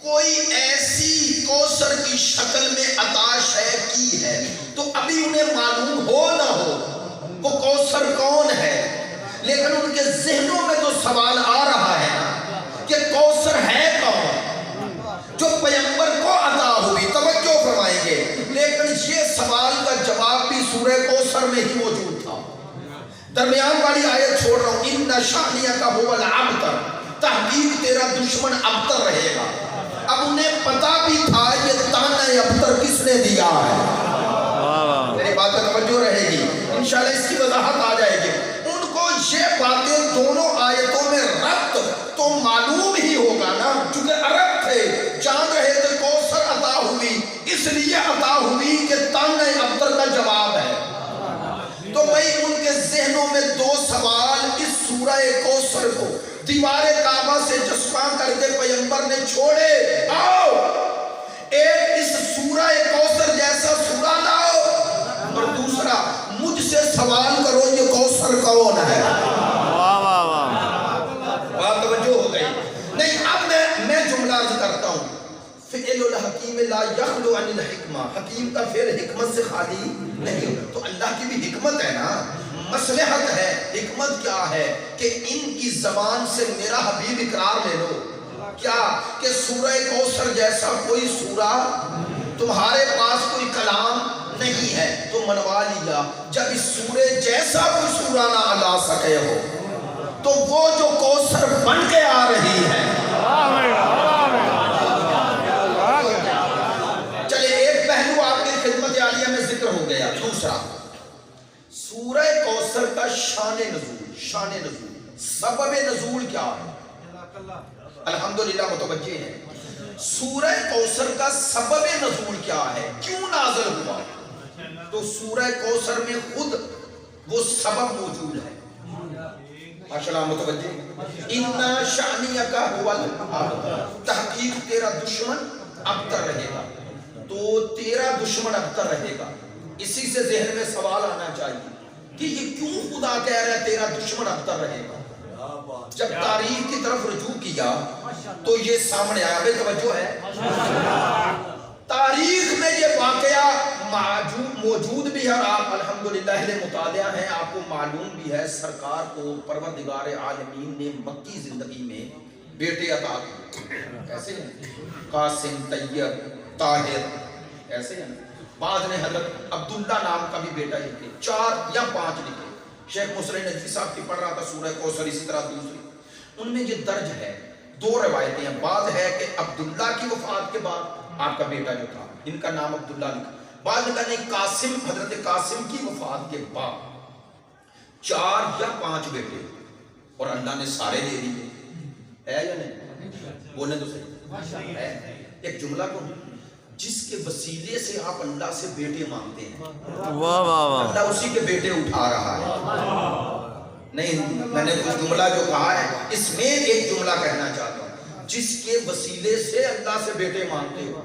کوئی ایسی کوثر کی شکل میں عطا شے کی ہے تو ابھی انہیں معلوم ہو نہ ہو وہ کوثر کون ہے، لیکن ان کے ذہنوں میں تو سوال آ رہا ہے نا کہ کوثر ہے کون جو پیغمبر کو عطا ہوئی. توجہ فرمائیں گے، لیکن یہ سوال کا جواب بھی سورہ کوثر میں ہی موجود تھا. درمیان والی آیت چھوڑ رہا ہوں، ان شانیہ کا هو الابتر، تحقیق تیرا دشمن ابتر رہے گا. اب انہیں پتا بھی تھا یہ تانا ابتر کس نے دیا ہے. میری بات پر توجہ رہے گی، انشاءاللہ اس کی وضاحت آ جائے گی. ان کو یہ باتیں دونوں آیتوں میں ربط تو معلوم ہی ہوگا نا، چونکہ عرب تھے، جان رہے تھے کوثر عطا ہوئی، اس لیے عطا ہوئی کہ تانا ابتر کا جواب ہے. تو بھئی ان کے ذہنوں میں دو سوال اس سورہ کوثر کو دیوار کعبہ سے جسپاں کر کے پیغمبر نے چھوڑے. آؤ ایک اس سورہ کوثر جیسا سورہ لاؤ، اور دوسرا مجھ سے سوال کرو یہ کوثر کون ہے. بات توجہ ہو گئی نہیں؟ اب میں جملہ عرض کرتا ہوں، فعل الحکیم لا یخلو عن الحکمہ، حکیم کا فعل حکمت سے خالی نہیں. تو اللہ کی بھی حکمت ہے نا، مصلحت ہے. حکمت کیا ہے کہ ان کی زبان سے میرا حبیب اقرار لے لو کیا کہ سورہ کوثر جیسا کوئی سورہ تمہارے پاس کوئی کلام نہیں ہے تو منوا لیا. جب اس سورہ جیسا کوئی سورہ نہ لا سکے ہو تو وہ جو کوثر بن کے آ رہی ہے. چلے ایک پہلو آپ کی خدمت عالیہ میں ذکر ہو گیا. دوسرا سورہ کوثر کا شان نزول سبب نزول کیا ہے؟ الحمدللہ متوجہ ہیں. سورہ کوثر کا سبب نزول کیا ہے، کیوں نازل ہوا؟ تو سورہ کوثر میں خود وہ سبب موجود ہے. ماشاءاللہ متوجہ. اِنَّا شَأْنِيَكَ هُوَ الْأَبْتَرُ، تحقیق تیرا دشمن ابتر رہے گا. تو تیرا دشمن ابتر رہے گا، اسی سے ذہن میں سوال آنا چاہیے کہ یہ کیوں خدا کہہ رہا ہے تیرا دشمن ابتر رہے گا. جب تاریخ کی طرف رجوع کیا تو یہ سامنے آیا. بے توجہ ہے، تاریخ میں یہ واقعہ موجود بھی ہے. آپ الحمدللہ اہل مطالعہ ہیں، آپ کو معلوم بھی ہے سرکار کو پروردگار عالمین نے مکی زندگی میں بیٹے عطا کیے. ایسے ہیں قاسم، طیب، طاہر، ایسے ہیں. بعض نے حضرت عبداللہ نام کا بھی بیٹا لکھے، 4 یا 5 لکھے. شیخ مصری ندوی صاحب کی پڑھ رہا تھا سورہ کوثر، اسی طرح دوسری ان میں یہ درج ہے. 2 روایتیں ہیں. بعض ہے کہ عبداللہ کی وفات کے بعد آپ کا بیٹا جو تھا ان کا نام عبداللہ لکھا. بعض نے کہا نہیں، قاسم، حضرت قاسم کی وفات کے بعد 4 یا 5 بیٹے اور اللہ نے سارے دے دیے. ہے یا نہیں؟ بولنے تو صحیح ہے. ایک جملہ کو جس کے وسیلے سے آپ اللہ سے بیٹے مانگتے ہیں، اللہ اسی کے بیٹے اٹھا رہا ہے. نہیں، میں نے کچھ جملہ جو کہا ہے اس میں ایک جملہ کہنا چاہتا ہوں، جس کے وسیلے سے اللہ سے بیٹے مانگتے ہو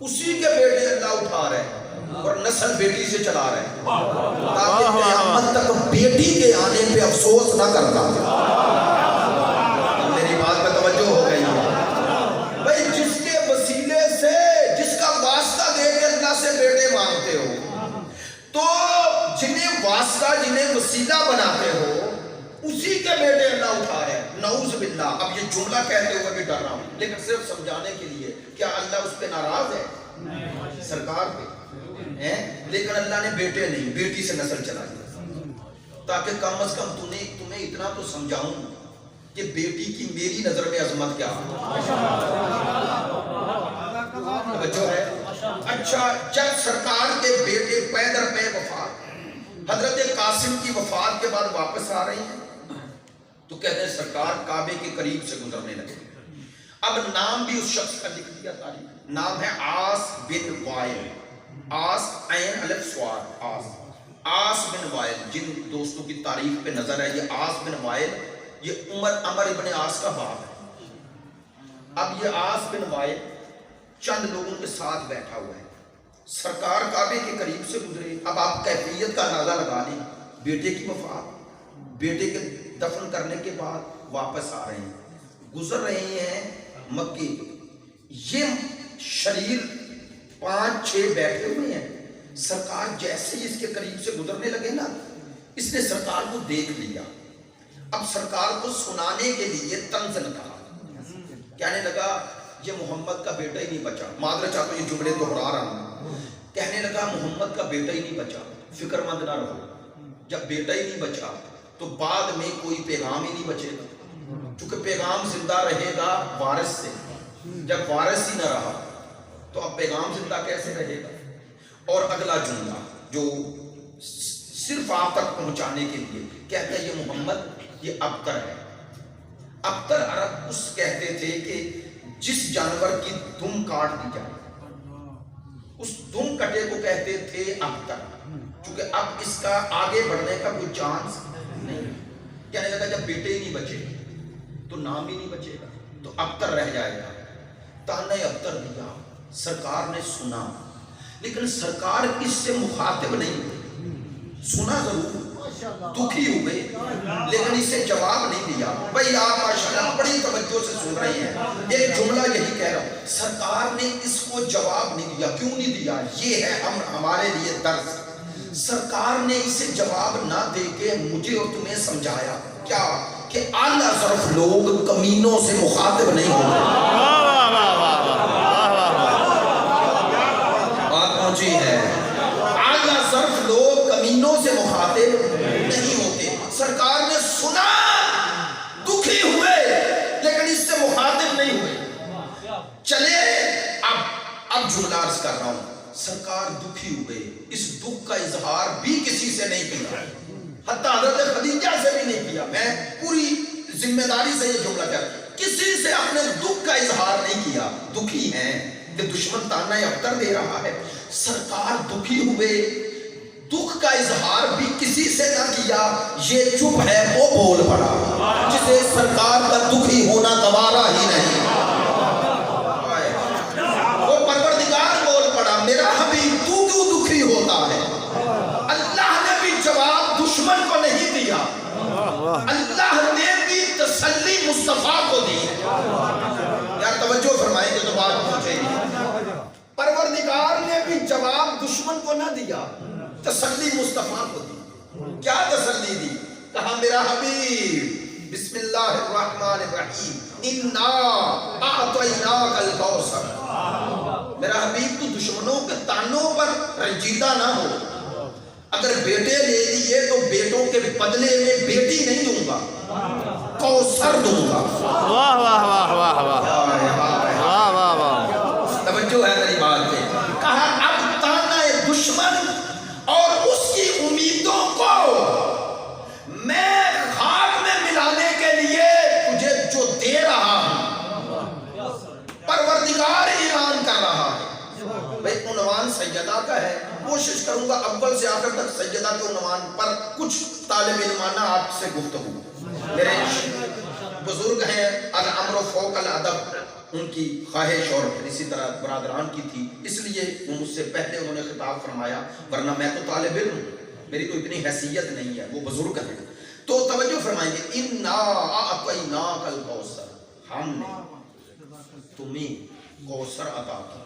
اسی کے بیٹے اللہ اٹھا رہے ہیں اور نسل بیٹی سے چلا رہے ہیں تاکہ قیامت تک بیٹی کے آنے پہ افسوس نہ کرنا. میری بات پہ توجہ ہو گئی ہے بھائی؟ جس کے وسیلے سے، جس کا واسطہ دے کے اللہ سے بیٹے مانگتے ہو، تو جنہیں واسطہ، جنہیں وسیلہ بناتے ہو اسی کے بیٹے اللہ اٹھا رہے ہیں. نعوذ باللہ. اب یہ جملہ کہتے ہوئے بھی ڈر رہا ہوں، لیکن صرف سمجھانے کے لیے. کیا اللہ اس پہ ناراض ہے؟ سرکار پہ ہیں، لیکن اللہ نے بیٹے نہیں، بیٹی سے نسل چلا دیا تاکہ کم از کم تمہیں اتنا تو سمجھاؤں کہ بیٹی کی میری نظر میں عظمت کیا ہے. جو ہے اچھا، جب سرکار کے بیٹے پے در پے وفات، حضرت قاسم کی وفات کے بعد واپس آ رہی ہیں تو کہتے ہیں سرکار کعبے کے قریب سے گزرنے لگے. اب نام بھی اس شخص کا لکھ دیا تاریخ. نام ہے عاص بن وائل. عاص عین الف صاد، عاص بن وائل. جن دوستوں کی تاریخ پہ نظر ہے، یہ عاص بن وائل یہ عمر ابن عاص کا باپ ہے. اب یہ عاص بن وائل چند لوگوں کے ساتھ بیٹھا ہوا ہے. سرکار کعبے کے قریب سے گزرے. اب آپ کیفیت کا اندازہ لگا لیں. بیٹے کی وفات، بیٹے کے دفن کرنے کے بعد واپس آ رہے ہیں، گزر رہے ہیں مکے. یہ شریر 5-6 بیٹھے ہوئے ہیں. سرکار جیسے ہی اس کے قریب سے گزرنے لگے نا، اس نے سرکار کو دیکھ لیا. اب سرکار کو سنانے کے لیے طنزاً کہا، کہنے لگا یہ محمد کا بیٹا ہی نہیں بچا. معذرت چاہتا ہوں یہ جملے دہرا رہا ہوں. کہنے لگا محمد کا بیٹا ہی نہیں بچا، فکر مند نہ رہو. جب بیٹا ہی نہیں بچا تو بعد میں کوئی پیغام ہی نہیں بچے گا، چونکہ پیغام زندہ رہے گا وارث سے. جب وارث ہی نہ رہا تو اب پیغام زندہ کیسے رہے گا؟ اور اگلا جملہ جو صرف آپ تک پہنچانے کے لیے کہتا ہے، یہ محمد یہ ابتر ہے. ابتر عرب اس کہتے تھے کہ جس جانور کی دم کاٹ دی جائے اس دم کٹے کو کہتے تھے ابتر، چونکہ اب اس کا آگے بڑھنے کا کوئی چانس نہیں. کہنے لگا جب بیٹے ہی نہیں بچے تو نام ہی نہیں بچے گا، تو ابتر رہ جائے گا. تانے ابتر دیا. سرکار نے سنا لیکن سرکار اس سے مخاطب نہیں ہوئے. سنا ضرور، دکھی ہوئے، لیکن اسے جواب نہیں دیا. بھائی آپ ماشاءاللہ بڑی توجہ سے سن رہے ہیں، ایک جملہ یہی کہہ رہا ہوں، سرکار نے اس کو جواب نہیں دیا. کیوں نہیں دیا؟ یہ ہے ہمارے لیے درس. سرکار نے اسے جواب نہ دے کے مجھے اور تمہیں سمجھایا کیا کہ اعلیٰ ظرف لوگ کمینوں سے مخاطب نہیں ہوتے. بات پہنچی ہے؟ اعلیٰ ظرف لوگ کمینوں سے مخاطب نہیں ہوتے. سرکار نے سنا، دکھی ہوئے، لیکن اس سے مخاطب نہیں ہوئے. چلے اب جملہ عرض کر رہا ہوں. سرکار دکھی ہوئے، اس دکھ کا اظہار بھی کسی سے نہیں کیا، حتیٰ حضرت خدیجہ سے بھی نہیں کیا. میں پوری ذمہ داری سے یہ جملہ کہہ رہا ہوں، کسی سے اپنے دکھ کا اظہار نہیں کیا. دکھی ہیں کہ دشمن تانا ابتر دے رہا ہے. سرکار دکھی ہوئے، دکھ کا اظہار بھی کسی سے نہ کیا. یہ چپ ہے وہ بول پڑا جسے سرکار کا دکھی ہونا گوارا ہی نہیں. وہ پروردگار بول پڑا، میرا حبیب تو کیوں دکھی ہوتا ہے؟ اللہ نے بھی جواب دشمن کو نہیں دیا، اللہ نے بھی تسلی مصطفیٰ کو دی. یار توجہ فرمائیں گے تو بات پہنچے گی. پروردگار نے بھی جواب دشمن کو نہ دیا، تسلی مصطفیٰ کو دی. کیا تسلی دی؟ کہا میرا حبیب بسم اللہ الرحمن الرحیم انا اعطیناک الکوثر. میرا حبیب تو دشمنوں کے تانوں پر رنجیدہ نہ ہو. اگر بیٹے لے لیے تو بیٹوں کے بدلے میں بیٹی نہیں دوں گا، کوثر دوں گا. واہ واہ واہ واہ واہ واہ واہ. توجہ ہے میری بات پہ. کہا اب تانا دشمن اور اس کی امیدوں کو میں خاک میں ملانے کے لیے تجھے جو دے رہا ہوں، پروردگار اعلان کر رہا ہے. بھئی عنوان سیدہ کا ہے، کوشش کروں گا اول سے آخر تک سیدہ کے عنوان پر کچھ طالب علمانہ آپ سے گفتگو. میرے بزرگ ہیں الامر فوق الادب، ان کی خواہش اور اسی طرح برادران کی تھی، اس لیے وہ مجھ سے پہلے انہوں نے خطاب فرمایا، ورنہ میں تو طالب علم ہوں، میری تو اتنی حیثیت نہیں ہے. وہ بزرگ ہیں تو توجہ فرمائیں گے. انا اعطیناک الکوثر، ہم نے تمہیں کوثر عطا کی.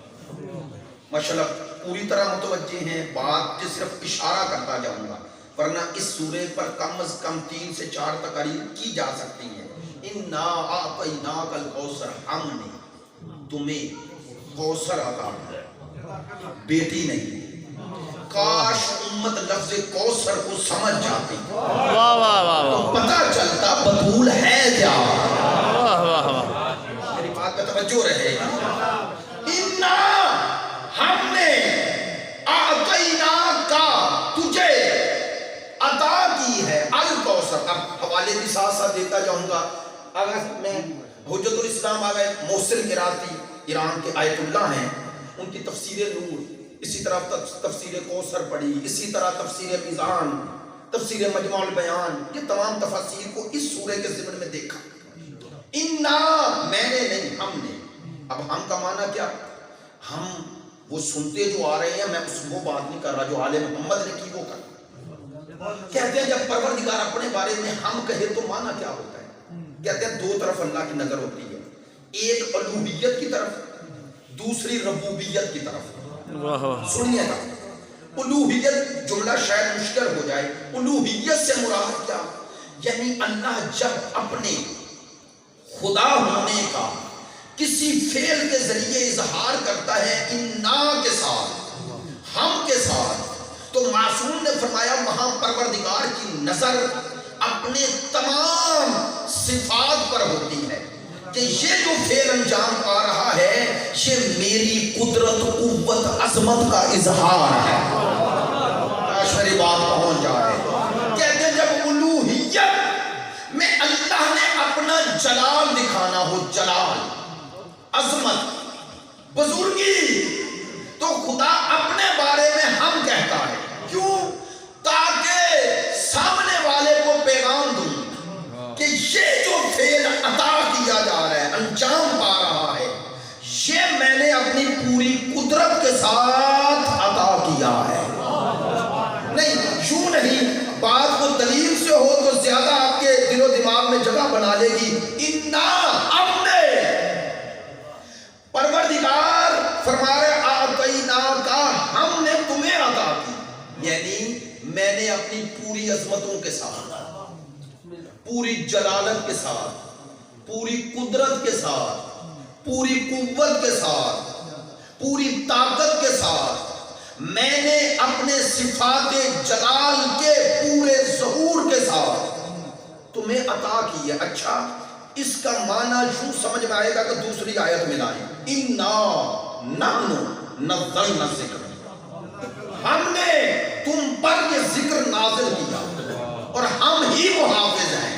ماشاءاللہ پوری طرح متوجہ ہیں بات کے صرف اشارہ کرتا جاؤں گا، ورنہ اس سورے پر کم از کم 3 سے 4 تقاریر کی جا سکتی ہیں. انا اعطیناک الکوثر، ہم نے تمہیں کوثر عطا کیا، بیٹی نہیں. کاش امت لفظ کوثر کو سمجھ جاتی تو پتہ چلتا بطول ہے کیا. میری بات پہ توجہ رہے گی. انا، ہم نے اعطیناک کا، تجھے عطا کی ہے الکوثر. اب حوالے بھی ساتھ ساتھ دیتا جاؤں گا. اگر میں حجت الاسلام آ گئے، محسن قراتی ایران کے آیت اللہ ہیں، ان کی تفسیر نور، اسی طرح تفسیر کوثر پڑھی، اسی طرح تفسیر میزان، تفسیر مجموع البیان، یہ تمام تفاسیر کو اس سورے کے ضمن میں دیکھا. انا، میں نے نہیں، ہم نے. اب ہم کا معنی کیا؟ ہم وہ سنتے جو آ رہے ہیں، میں اس وہ بات نہیں کر رہا جو آل محمد نے کی وہ کر. کہتے ہیں جب پروردگار اپنے بارے میں ہم کہے تو معنی کیا ہوتا ہے؟ کہتے ہیں 2 طرف اللہ کی نظر ہوتی ہے، ایک الوہیت کی طرف دوسری ربوبیت کی طرف. سنیے گا, الوہیت جملہ شاید مشکل ہو جائے. الوہیت سے مراد کیا؟ یعنی اللہ جب اپنے خدا ہونے کا کسی فعل کے ذریعے اظہار کرتا ہے انا کے ساتھ, ہم کے ساتھ, تو معصوم نے فرمایا وہاں پروردگار کی نظر اپنے تمام صفات پر ہوتی ہے کہ یہ جو فعل انجام پا رہا ہے یہ میری قدرت, قوت, عظمت کا اظہار ہے. کاش میری بات پہنچ جائے. کہتے ہیں جب الوہیت میں اللہ نے اپنا جلال دکھانا ہو, جلال, عظمت, بزرگی, تو خدا اپنے بارے میں ہم کہتا ہے. کیوں؟ تاکہ سامنے والے کو پیغام دوں کہ یہ جو فعل عطا کیا جا رہا ہے, انجام پا رہا ہے, یہ میں نے اپنی پوری قدرت کے ساتھ عطا کیا ہے. نہیں یوں نہیں, بات کو دلیل سے ہو تو زیادہ آپ کے دل و دماغ میں جگہ بنا لے گی. انا, ہم نے, پروردگار فرما رہے اعطینا کا, ہم نے تمہیں عطا کی. یعنی میں نے اپنی پوری عظمتوں کے ساتھ, پوری جلالت کے ساتھ, پوری قدرت کے ساتھ, پوری قوت کے ساتھ, پوری طاقت کے ساتھ, میں نے اپنے صفات جلال کے پورے ظہور کے ساتھ تمہیں عطا کی ہے. اچھا, اس کا معنی یوں سمجھ میں آئے گا کہ دوسری آیت میں لائیں, انا نحن نزلنا الذکر, ہم نے تم پر یہ ذکر نازل کیا اور ہم ہی محافظ ہیں.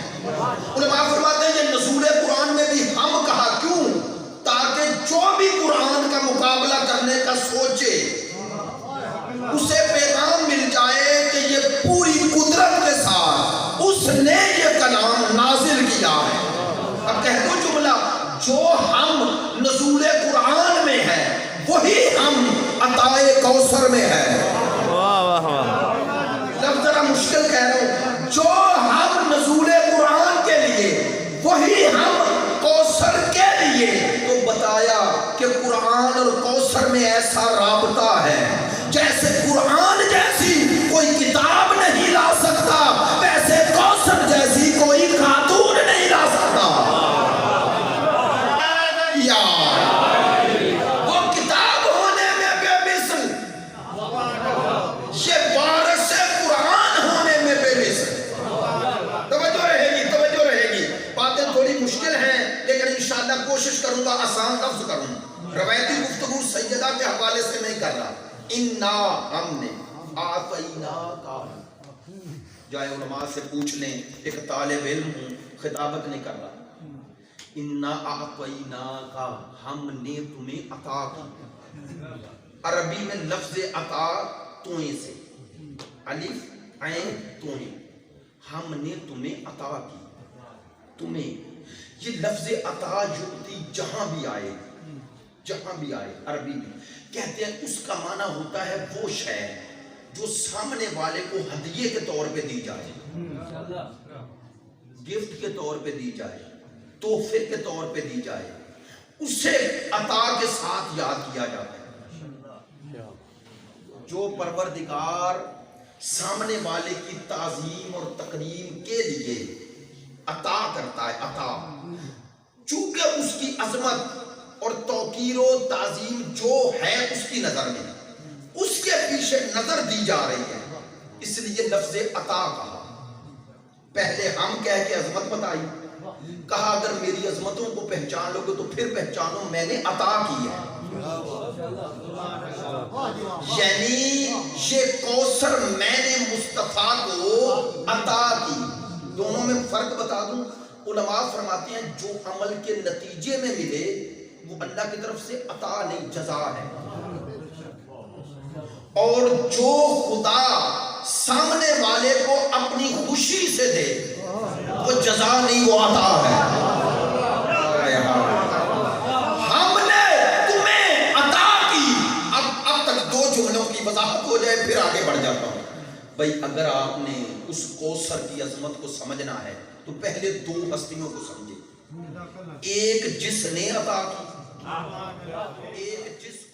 علماء فرماتے ہیں یہ نزول قرآن میں بھی ہم کہا, کیوں؟ تاکہ جو بھی قرآن کا مقابلہ کرنے کا سوچے اسے پیغام مل جائے کہ یہ پوری قدرت کے ساتھ اس نے یہ کلام نازل کیا ہے. اب کہہ دو جملہ, جو ہم نزول قرآن میں ہے وہی ہم عطائے کوثر میں ہے. لفظ ذرا مشکل کہہ رہا ہوں, جو ہم نزول قرآن کے لیے وہی ہم کوثر کے لیے. تو بتایا کہ قرآن اور کوثر میں ایسا رابطہ ہے جیسے قرآن جیسی کوئی کتاب نہیں لا سکتا, ویسے کوثر جیسی کوئی خاتون نہیں لا سکتا. وہ کتاب ہونے میں بے مثل, یہ وارث قرآن ہونے میں بے مثل. توجہ رہے گی, توجہ رہے گی. باتیں تھوڑی مشکل ہیں لیکن انشاءاللہ کوشش کروں گا آسان لفظ کروں. روایتی گفتگو سیدہ کے حوالے سے نہیں کر رہا. انا, ہم نے, آتینا کا, جائے علماء سے پوچھ لیں, ایک طالب علم ہوں, خطابت نہیں کر رہا. انا آتینا کا, ہم نے تمہیں عطا کی. عربی میں لفظ عطا توئیں سے, الف عین توئیں, ہم نے تمہیں عطا کی. تمہیں, یہ لفظ عطا یعطی جہاں بھی آئے, جہاں بھی آئے عربی میں, کہتے ہیں اس کا معنی ہوتا ہے وہ شے جو سامنے والے کو ہدیے کے طور پہ دی جائے, گفٹ کے طور پہ دی جائے, تحفے کے طور پہ دی جائے, اسے عطا کے ساتھ یاد کیا جاتا ہے. جو پروردگار سامنے والے کی تعظیم اور تکریم کے لیے عطا کرتا ہے, عطا, چونکہ اس کی عظمت اور توقیر و تعظیم جو ہے اس کی نظر میں, اس کے پیچھے نظر دی جا رہی ہے, اس لیے لفظ عطا کہا. پہلے ہم کہہ کے عظمت بتائی, کہا اگر میری عظمتوں کو پہچان لو گے تو پھر پہچانو میں نے عطا کی ہے. یعنی یہ کوثر میں نے مصطفیٰ کو عطا کی. دونوں میں فرق بتا دوں, علماء فرماتے ہیں جو عمل کے نتیجے میں ملے وہ اللہ کی طرف سے عطا نہیں, جزا ہے. اور جو خدا سامنے والے کو اپنی خوشی سے دے وہ جزا نہیں, وہ عطا ہے. ہم نے تمہیں عطا کی. اب تک دو جملوں کی وضاحت ہو جائے پھر آگے بڑھ جاتا ہوں. بھائی اگر آپ نے اس کوثر کی عظمت کو سمجھنا ہے تو پہلے دو ہستیوں کو سمجھے, ایک جس نے عطا کی, ایک جس